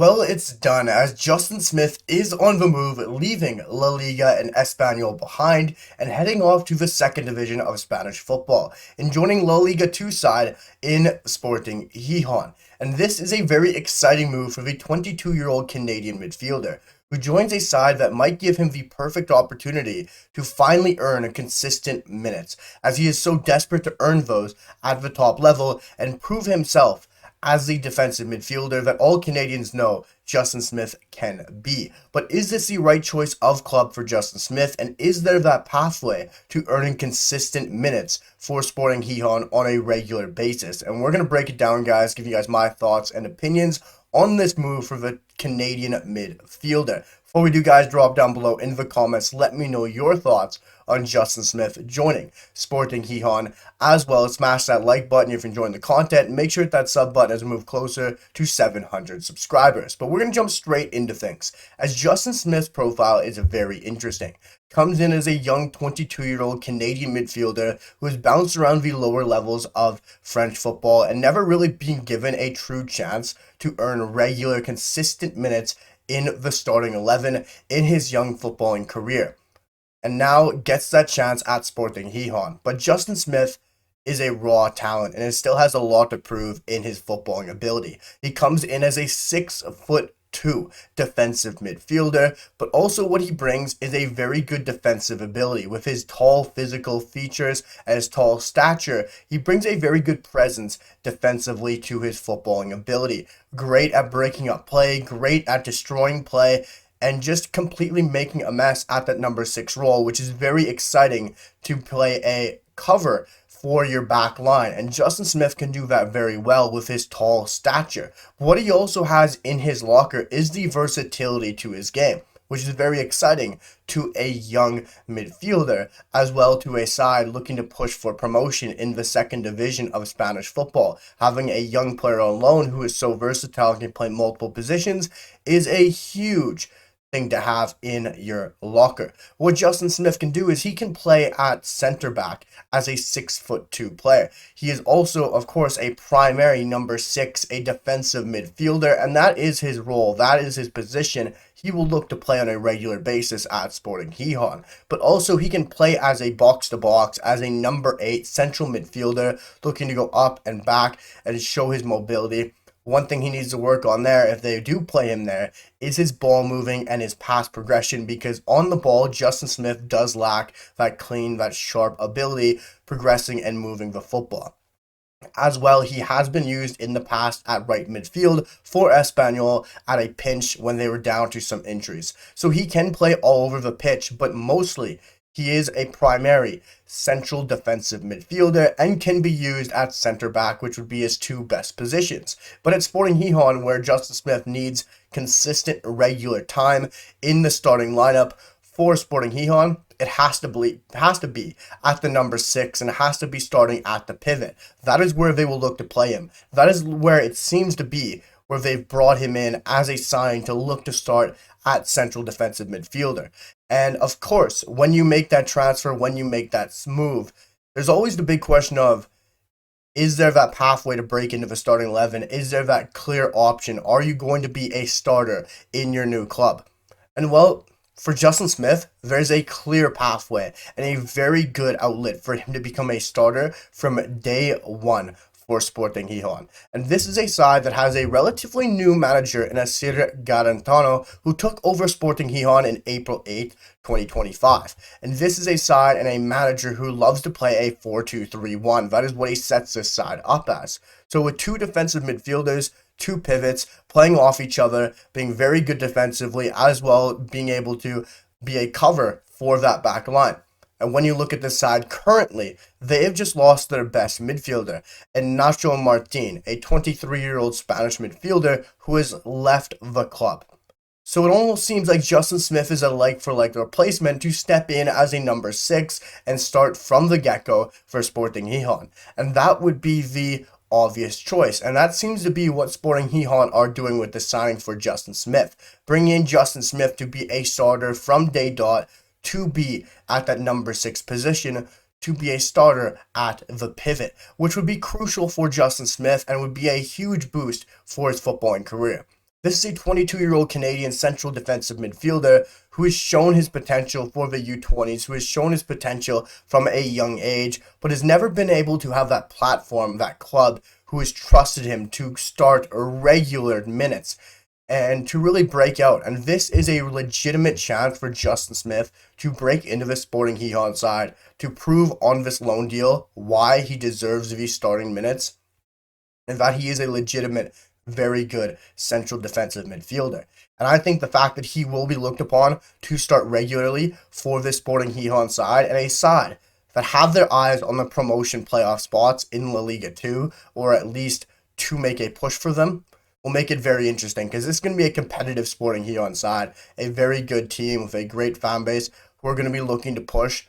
Well, it's done as Justin Smith is on the move, leaving La Liga and Espanyol behind and heading off to the second division of Spanish football and joining La Liga 2 side in Sporting Gijon. And this is a very exciting move for the 22-year-old Canadian midfielder who joins a side that might give him the perfect opportunity to finally earn consistent minutes, as he is so desperate to earn those at the top level and prove himself as the defensive midfielder that all Canadians know Justin Smith can be. But is this the right choice of club for Justin Smith, and is there that pathway to earning consistent minutes for Sporting Gijon on a regular basis? And we're going to break it down, guys, give you guys my thoughts and opinions on this move for the Canadian midfielder. Before we do, guys, drop down below in the comments. Let me know your thoughts on Justin Smith joining Sporting Gijon, as well as smash that like button if you're enjoying the content, and make sure to hit that sub button as we move closer to 700 subscribers. But we're going to jump straight into things, as Justin Smith's profile is very interesting. Comes in as a young 22-year-old Canadian midfielder who has bounced around the lower levels of French football and never really been given a true chance to earn regular, consistent minutes in the starting 11 in his young footballing career, and now gets that chance at Sporting Gijon. But Justin Smith is a raw talent and it still has a lot to prove in his footballing ability. He comes in as a 6'2" defensive midfielder, but also what he brings is a very good defensive ability. With his tall physical features and his tall stature, he brings a very good presence defensively to his footballing ability. Great at breaking up play, great at destroying play, and just completely making a mess at that number 6 role, which is very exciting to play a cover for your back line. And Justin Smith can do that very well with his tall stature. What he also has in his locker is the versatility to his game, which is very exciting to a young midfielder, as well to a side looking to push for promotion in the second division of Spanish football. Having a young player on loan who is so versatile and can play multiple positions is a huge thing to have in your locker. What Justin Smith can do is he can play at center back as a 6'2" player. He is also, of course, a primary number 6, a defensive midfielder, and that is his role. That is his position. He will look to play on a regular basis at Sporting Gijon. But also he can play as a box-to-box, as a number 8 central midfielder, looking to go up and back and show his mobility. One thing he needs to work on there, if they do play him there, is his ball moving and his pass progression, because on the ball, Justin Smith does lack that clean, that sharp ability progressing and moving the football. As well, he has been used in the past at right midfield for Espanyol at a pinch when they were down to some injuries. So he can play all over the pitch, but mostly he is a primary central defensive midfielder and can be used at center back, which would be his 2 best positions. But at Sporting Gijon, where Justin Smith needs consistent, regular time in the starting lineup for Sporting Gijon, it has to be at the number 6, and it has to be starting at the pivot. That is where they will look to play him. That is where it seems to be where they've brought him in as a sign to look to start at central defensive midfielder. And of course, when you make that transfer, when you make that move, there's always the big question of, is there that pathway to break into the starting 11? Is there that clear option? Are you going to be a starter in your new club? And well, for Justin Smith, there's a clear pathway and a very good outlet for him to become a starter from day one for Sporting Gijon. And this is a side that has a relatively new manager in Asir Garantano, who took over Sporting Gijon in April 8th, 2025. And this is a side and a manager who loves to play a 4-2-3-1. That is what he sets this side up as. So with 2 defensive midfielders, 2 pivots, playing off each other, being very good defensively, as well being able to be a cover for that back line. And when you look at this side currently, they have just lost their best midfielder, Nacho Martin, a 23-year-old Spanish midfielder who has left the club. So it almost seems like Justin Smith is a like-for-like replacement to step in as a number 6 and start from the get-go for Sporting Gijon. And that would be the obvious choice, and that seems to be what Sporting Gijon are doing with the signing for Justin Smith. Bringing in Justin Smith to be a starter from day dot, to be at that number 6 position, to be a starter at the pivot, which would be crucial for Justin Smith and would be a huge boost for his footballing career. This is a 22-year-old Canadian central defensive midfielder who has shown his potential for the U20s, who has shown his potential from a young age, but has never been able to have that platform, that club who has trusted him to start regular minutes and to really break out. And this is a legitimate chance for Justin Smith to break into the Sporting Gijon side, to prove on this loan deal why he deserves to be starting minutes and that he is a legitimate, very good central defensive midfielder. And I think the fact that he will be looked upon to start regularly for this Sporting Gijon side, and a side that have their eyes on the promotion playoff spots in La Liga 2, or at least to make a push for them, will make it very interesting, because this is going to be a competitive Sporting Gijon side, a very good team with a great fan base who are going to be looking to push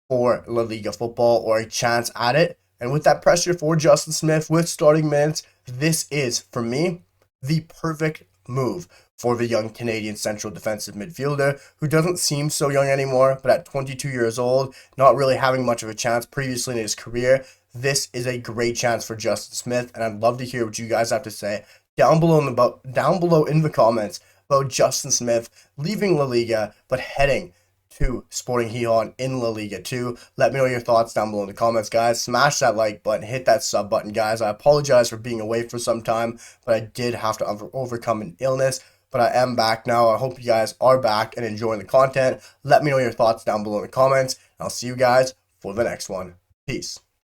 for La Liga football or a chance at it. And with that pressure for Justin Smith with starting minutes, this is, for me, the perfect move for the young Canadian central defensive midfielder who doesn't seem so young anymore, but at 22 years old, not really having much of a chance previously in his career. This is a great chance for Justin Smith, and I'd love to hear what you guys have to say down below in the comments about Justin Smith leaving La Liga but heading to Sporting Gijon in La Liga 2. Let me know your thoughts down below in the comments, guys. Smash that like button, hit that sub button, guys. I apologize for being away for some time, but I did have to overcome an illness. But I am back now. I hope you guys are back and enjoying the content. Let me know your thoughts down below in the comments. I'll see you guys for the next one. Peace.